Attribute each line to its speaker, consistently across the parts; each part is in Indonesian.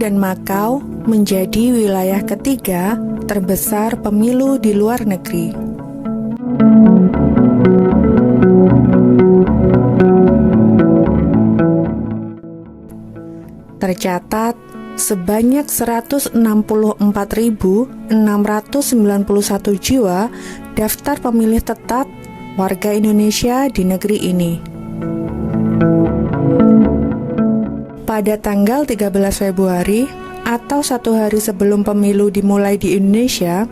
Speaker 1: dan Makau menjadi wilayah ketiga terbesar pemilu di luar negeri. Tercatat sebanyak 164.691 jiwa daftar pemilih tetap warga Indonesia di negeri ini. Pada tanggal 13 Februari atau 1 hari sebelum pemilu dimulai di Indonesia,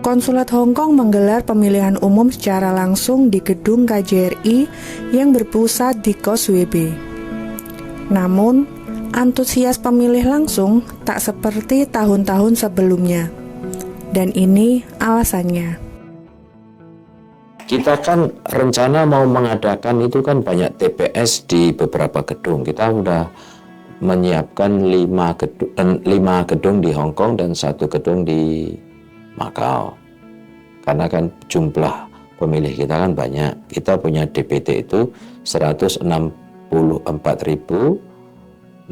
Speaker 1: Konsulat Hong Kong menggelar pemilihan umum secara langsung di gedung KJRI yang berpusat di Causeway Bay. Namun, antusias pemilih langsung tak seperti tahun-tahun sebelumnya. Dan ini alasannya.
Speaker 2: Kita kan rencana mau mengadakan itu kan banyak TPS di beberapa gedung. Kita udah menyiapkan 5 gedung di Hong Kong dan 1 gedung di Makau. Karena kan jumlah pemilih kita kan banyak. Kita punya DPT itu 164.691,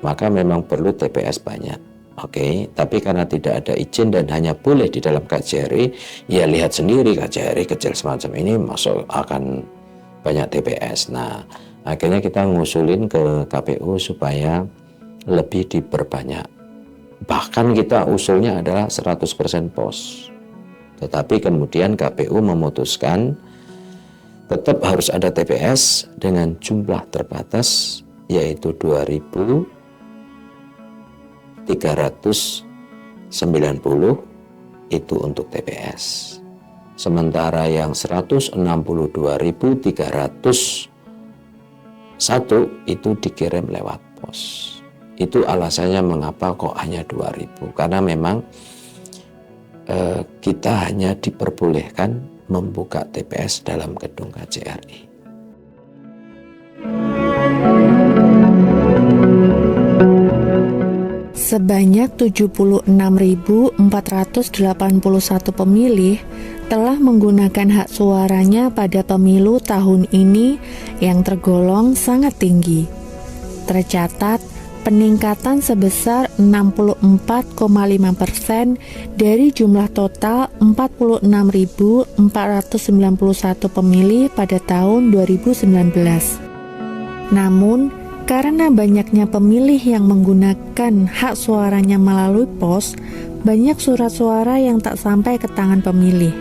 Speaker 2: maka memang perlu TPS banyak. Oke, tapi karena tidak ada izin dan hanya boleh di dalam KJRI, ya lihat sendiri KJRI kecil semacam ini masuk akan banyak TPS. Nah, akhirnya kita ngusulin ke KPU supaya lebih diperbanyak. Bahkan kita usulnya adalah 100% pos. Tetapi kemudian KPU memutuskan tetap harus ada TPS dengan jumlah terbatas, yaitu 2.390 itu untuk TPS. Sementara yang 162.301 itu dikirim lewat pos. Itu alasannya mengapa kok hanya 2.000. Karena memang kita hanya diperbolehkan membuka TPS dalam gedung KJRI.
Speaker 1: Sebanyak 76.481 pemilih telah menggunakan hak suaranya pada pemilu tahun ini yang tergolong sangat tinggi. Tercatat peningkatan sebesar 64,5% dari jumlah total 46.491 pemilih pada tahun 2019. Namun, karena banyaknya pemilih yang menggunakan hak suaranya melalui pos, banyak surat suara yang tak sampai ke tangan pemilih.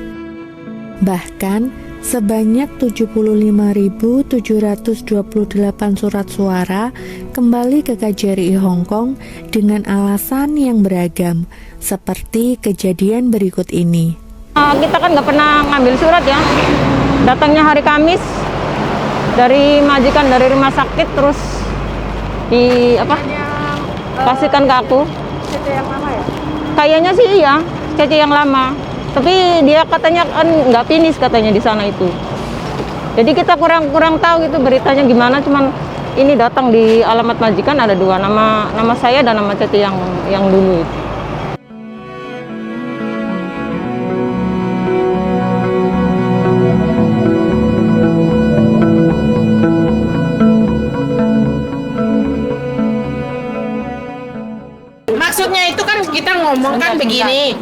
Speaker 1: Bahkan, sebanyak 75.728 surat suara kembali ke KJRI Hong Kong dengan alasan yang beragam, seperti kejadian berikut ini.
Speaker 3: Kita kan nggak pernah ngambil surat ya, datangnya hari Kamis dari majikan dari rumah sakit, terus kasihkan ke aku.
Speaker 4: CC yang lama ya?
Speaker 3: Kayaknya sih iya, CC yang lama. Tapi dia katanya kan nggak finish katanya di sana itu. Jadi kita kurang tahu gitu beritanya gimana. Cuman ini datang di alamat majikan ada 2 nama saya dan nama CC yang dulu itu.
Speaker 4: Maksudnya itu kan kita ngomong kan begini,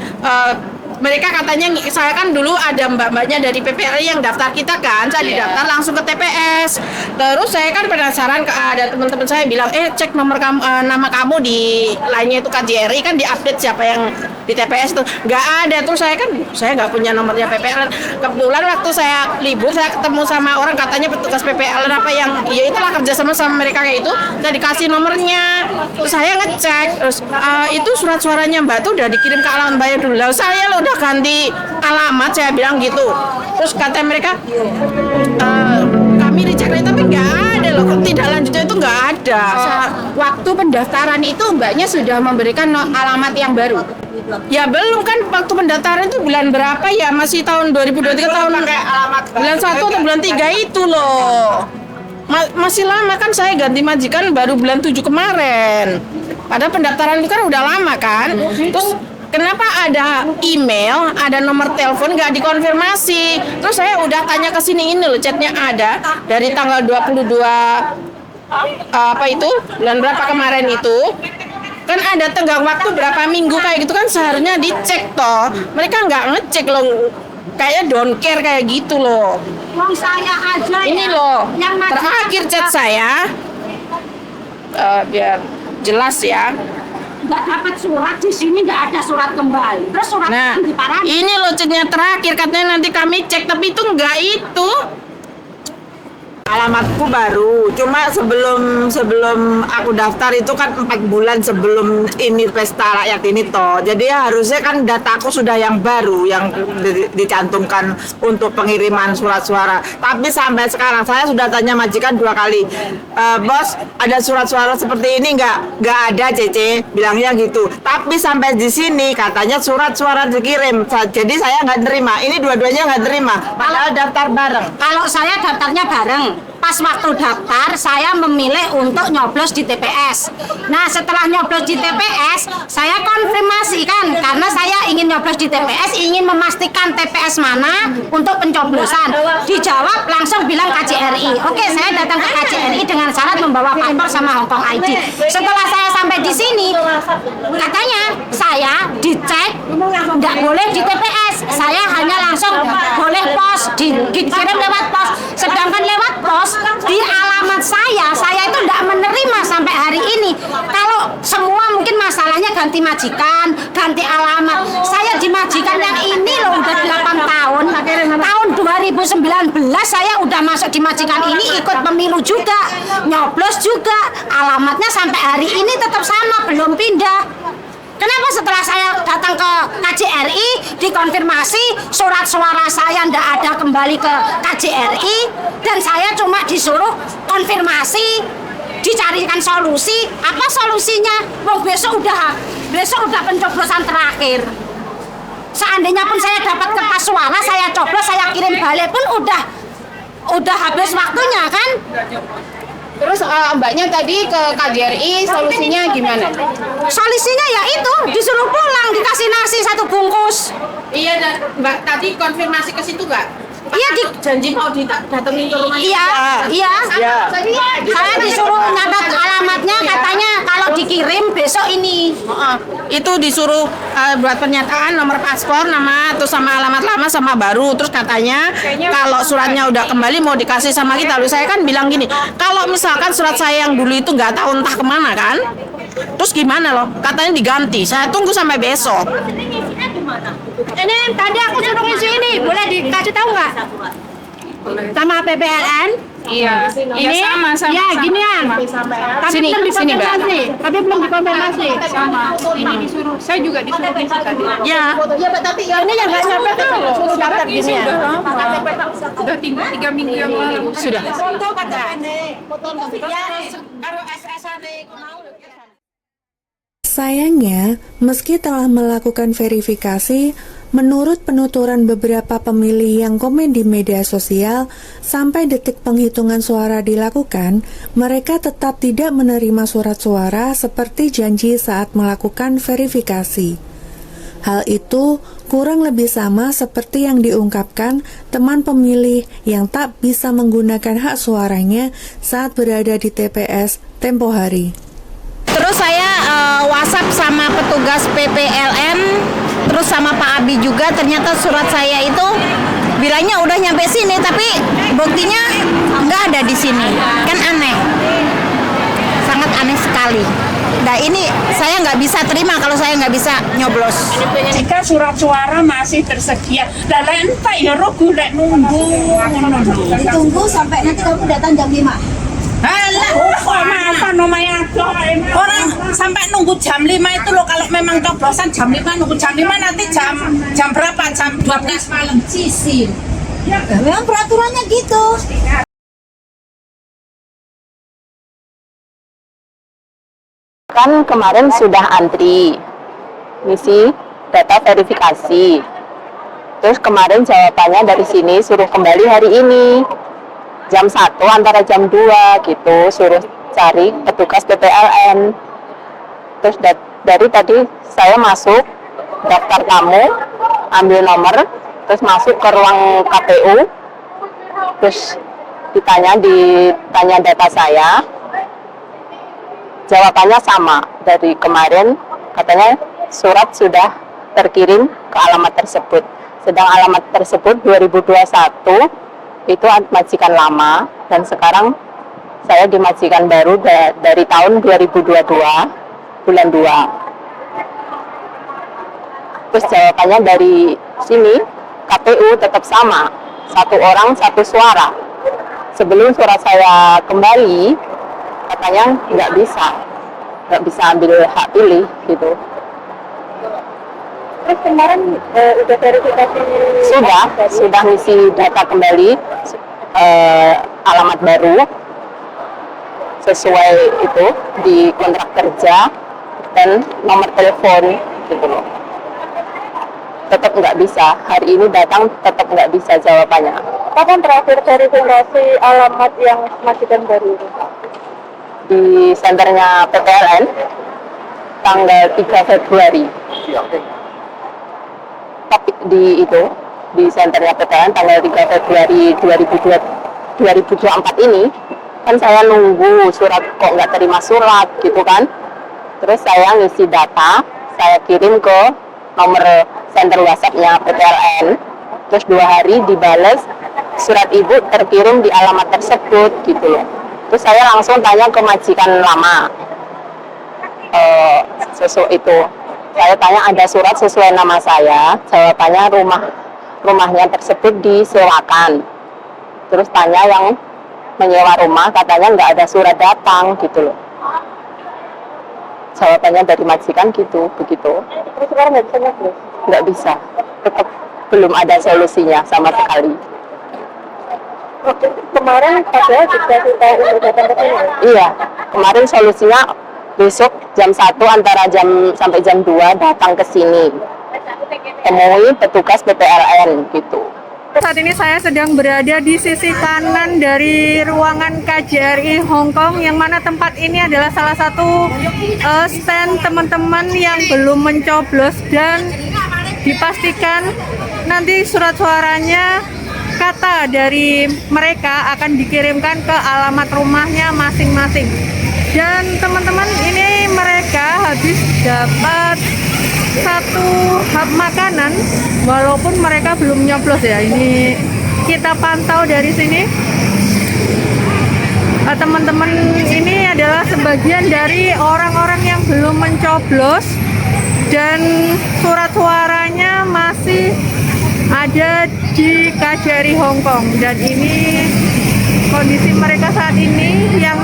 Speaker 4: mereka katanya, saya kan dulu ada mbak-mbaknya dari PPLI yang daftar kita kan, saya didaftar langsung ke TPS. Terus saya kan penasaran, ada teman-teman saya bilang, cek nomor kamu, nama kamu di lainnya itu KJRI kan diupdate siapa yang di TPS itu, nggak ada. Terus saya nggak punya nomornya PPL. Kebetulan waktu saya libur saya ketemu sama orang katanya petugas PPL apa yang ya itulah kerja sama mereka kayak itu, saya dikasih nomornya. Terus saya ngecek, terus itu surat suaranya mbak tuh udah dikirim ke alamat bayar dulu. Lalu saya udah ganti alamat, saya bilang gitu. Terus kata mereka kami dicek lagi, tapi nggak ada loh, tidak lanjutnya itu nggak ada. Waktu pendaftaran itu mbaknya sudah memberikan alamat yang baru. Ya belum kan, waktu pendaftaran itu bulan berapa ya, masih tahun 2023 tahun bulan 1 atau bulan 3 itu loh. Masih lama kan, saya ganti majikan baru bulan 7 kemarin. Padahal pendaftaran itu kan udah lama kan. Terus kenapa ada email, ada nomor telepon nggak dikonfirmasi? Terus saya udah tanya ke sini, ini loh chatnya ada dari tanggal 22 apa itu bulan berapa kemarin itu kan ada tenggang waktu berapa minggu kayak gitu kan seharusnya dicek toh. Mereka nggak ngecek loh, kayaknya don't care kayak gitu loh.
Speaker 5: Wong saya aja
Speaker 4: Ini
Speaker 5: ya,
Speaker 4: loh
Speaker 5: yang
Speaker 4: terakhir chat saya biar jelas ya.
Speaker 5: nggak dapat surat di sini, nggak ada surat kembali. Terus surat
Speaker 4: Nah,
Speaker 5: di Parang.
Speaker 4: ini loh chatnya terakhir katanya nanti kami cek tapi itu nggak itu.
Speaker 6: Alamatku baru, cuma sebelum aku daftar itu kan 4 bulan sebelum ini pesta rakyat ini toh. Jadi harusnya kan dataku sudah yang baru yang dicantumkan untuk pengiriman surat suara. Tapi sampai sekarang saya sudah tanya majikan 2 kali, bos ada surat suara seperti ini nggak? Nggak ada Cece, bilangnya gitu. Tapi sampai di sini katanya surat suara dikirim. Jadi saya nggak terima. Ini dua-duanya nggak terima. Padahal daftar bareng.
Speaker 5: Kalau saya daftarnya bareng, pas waktu daftar saya memilih untuk nyoblos di TPS. Nah, setelah nyoblos di TPS, saya konfirmasi kan, karena saya ingin nyoblos di TPS, ingin memastikan TPS mana untuk pencoblosan. Dijawab langsung bilang KJRI. Oke, saya datang ke KJRI dengan syarat membawa paspor sama Hongkong ID. Setelah saya sampai di sini, katanya saya dicek nggak boleh di TPS. Saya hanya langsung boleh pos, dikirim lewat pos. Sedangkan lewat pos di alamat saya itu tidak menerima sampai hari ini. Kalau semua mungkin masalahnya ganti majikan, ganti alamat. Saya di majikan yang ini loh udah 8 tahun. Tahun 2019 saya udah masuk di majikan ini, ikut pemilu juga, nyoblos juga. Alamatnya sampai hari ini tetap sama, belum pindah. Kenapa setelah saya datang ke KJRI dikonfirmasi surat suara saya ndak ada kembali ke KJRI dan saya cuma disuruh konfirmasi, dicarikan solusi. Apa solusinya? Wong besok udah pencoblosan terakhir. Seandainya pun saya dapat kertas suara, saya coblos, saya kirim balik pun udah habis waktunya kan?
Speaker 4: Terus mbaknya tadi ke KJRI solusinya gimana?
Speaker 5: Solusinya ya itu disuruh pulang, dikasih nasi 1 bungkus.
Speaker 4: Iya, dan mbak tadi konfirmasi ke situ nggak?
Speaker 5: Iya
Speaker 4: Janji mau datengin ke rumah.
Speaker 5: iya. Saya disuruh nyatat alamatnya, katanya kalau dikirim besok ini.
Speaker 4: Itu disuruh buat pernyataan nomor paspor, nama terus sama alamat lama sama baru. Terus katanya kalau suratnya udah kembali mau dikasih sama kita. Lalu saya kan bilang gini, kalau misalkan surat saya yang dulu itu nggak tahu entah kemana kan, terus gimana loh? Katanya diganti. Saya tunggu sampai besok.
Speaker 5: Ini tadi aku suruh ngisi ini, boleh dikasih tahu nggak? Sama PPLN?
Speaker 4: Iya.
Speaker 5: Ini sama. Ya ginian. Tapi
Speaker 4: Sini,
Speaker 5: belum
Speaker 4: sini, Mbak.
Speaker 5: dikonfirmasi. Tapi belum dikonfirmasi.
Speaker 7: Sama ini disuruh, saya juga disuruh ngisi tadi.
Speaker 5: Ya. Ini yang nggak sampai tuh suruh daftar
Speaker 7: Ngisi
Speaker 5: ginian.
Speaker 7: udah lama, udah tinggal 3 minggu yang lalu.
Speaker 4: Sudah.
Speaker 1: Sayangnya, meski telah melakukan verifikasi, menurut penuturan beberapa pemilih yang komen di media sosial, sampai detik penghitungan suara dilakukan, mereka tetap tidak menerima surat suara seperti janji saat melakukan verifikasi. Hal itu kurang lebih sama seperti yang diungkapkan teman pemilih yang tak bisa menggunakan hak suaranya saat berada di TPS tempo hari.
Speaker 3: Terus saya WhatsApp sama petugas PPLN, terus sama Pak Abi juga, ternyata surat saya itu bilangnya udah nyampe sini, tapi buktinya nggak ada di sini. Kan aneh, sangat aneh sekali. Nah ini saya nggak bisa terima kalau saya nggak bisa nyoblos.
Speaker 8: Jika surat suara masih tersedia, dan entek ya roh golek nunggu.
Speaker 9: Tunggu sampai nanti kamu datang jam 5.
Speaker 8: Alah, kok apa namanya? Orang sampai nunggu jam 5 itu loh, kalau memang coblosan jam 5, nunggu jam 5 nanti jam berapa? Jam 12 malam.
Speaker 9: Sisi. Memang peraturannya gitu.
Speaker 3: Kan kemarin sudah antri ngisi data verifikasi. Terus kemarin jawabannya dari sini suruh kembali hari ini jam 1 antara jam 2 gitu, suruh cari petugas PPLN. Terus dari tadi saya masuk daftar tamu, ambil nomor, terus masuk ke ruang KPU, terus ditanya data saya,
Speaker 10: jawabannya sama dari kemarin, katanya surat sudah terkirim ke alamat tersebut. Sedang alamat tersebut 2021 itu majikan lama, dan sekarang saya di majikan baru dari tahun 2022 bulan 2. Terus jawabannya dari sini, KPU tetap sama, 1 orang 1 suara. Sebelum surat saya kembali, katanya nggak bisa ambil hak pilih gitu.
Speaker 3: Terus kemarin udah verifikasi?
Speaker 10: Sudah ngisi data kembali, alamat baru sesuai itu di kontrak kerja dan nomor telepon gitu loh. Tetap nggak bisa, hari ini datang tetap nggak bisa jawabannya.
Speaker 3: Kapan terakhir verifikasi alamat yang majikan baru ini?
Speaker 10: Di senternya PPLN tanggal 3 Februari. Tapi di senternya PPLN tanggal 3 Februari 2024 ini kan saya nunggu surat, kok nggak terima surat gitu kan. Terus saya ngisi data, saya kirim ke nomor senter WhatsApp-nya PPLN. Terus 2 hari dibales, surat ibu terkirim di alamat tersebut gitu loh. Terus saya langsung tanya ke majikan lama, sesuai itu. Saya tanya ada surat sesuai nama saya, jawabannya rumahnya tersebut disewakan. Terus tanya yang menyewa rumah, katanya nggak ada surat datang gitu loh. Jawabannya dari majikan gitu, begitu.
Speaker 3: Terus sekarang nggak bisa nyoblos?
Speaker 10: Nggak bisa, tetap belum ada solusinya sama sekali.
Speaker 3: Kemarin padahal dikasih tahu untuk datang ke sini?
Speaker 10: Iya, kemarin solusinya besok jam 1 sampai jam 2 datang ke sini. Temui petugas PPLN gitu.
Speaker 1: Saat ini saya sedang berada di sisi kanan dari ruangan KJRI Hong Kong, yang mana tempat ini adalah salah satu stand teman-teman yang belum mencoblos, dan dipastikan nanti surat suaranya, kata dari mereka akan dikirimkan ke alamat rumahnya masing-masing. Dan teman-teman, ini mereka habis dapat 1 hap makanan walaupun mereka belum nyoblos ya. Ini kita pantau dari sini. Teman-teman ini adalah sebagian dari orang-orang yang belum mencoblos, dan surat suaranya masih ada di KJRI Hong Kong. Dan ini kondisi mereka saat ini yang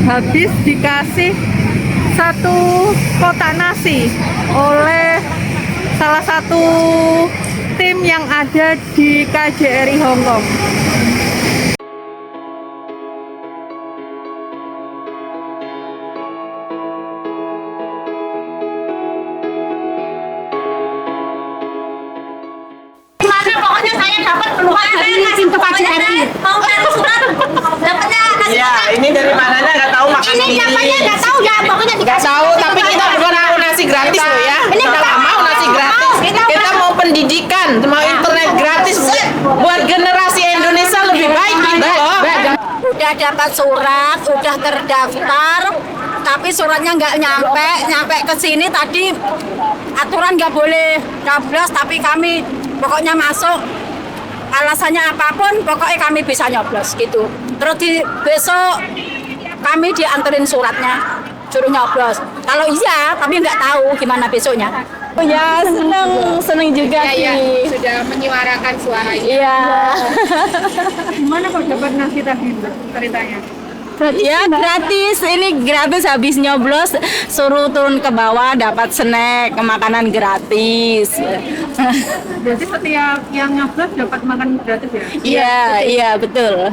Speaker 1: habis dikasih 1 kotak nasi oleh salah satu tim yang ada di KJRI Hong Kong.
Speaker 5: Pokoknya saya dapat peluang dari pintu KJRI. Mau cari surat, dapatnya nasi.
Speaker 6: Ya, ini dari mananya nggak tahu makan
Speaker 5: Ini dapatnya nggak tahu ya, pokoknya
Speaker 4: Nggak
Speaker 5: dikasih.
Speaker 4: tahu, tapi kita bukan mau nasi gratis loh ya.
Speaker 5: Ini
Speaker 4: Kita nggak mau nasi gratis. Kita mau pendidikan, mau internet gratis buat generasi Indonesia lebih baik gitu loh.
Speaker 5: Udah dapat surat, udah terdaftar, tapi suratnya nggak nyampe ke sini tadi. Aturan nggak boleh nyoblos, tapi kami pokoknya masuk, alasannya apapun pokoknya kami bisa nyoblos gitu. Terus besok kami dianterin suratnya, suruh nyoblos. Kalau iya, tapi nggak tahu gimana besoknya.
Speaker 3: Ya seneng juga sih.
Speaker 7: Sudah menyuarakan suara ini.
Speaker 3: Iya.
Speaker 1: Gimana kok dapat nasi tadi ceritanya?
Speaker 3: Ya gratis, ini gratis habis nyoblos, suruh turun ke bawah dapat snack, makanan gratis.
Speaker 1: Berarti setiap yang nyoblos dapat makan gratis ya?
Speaker 3: Iya betul.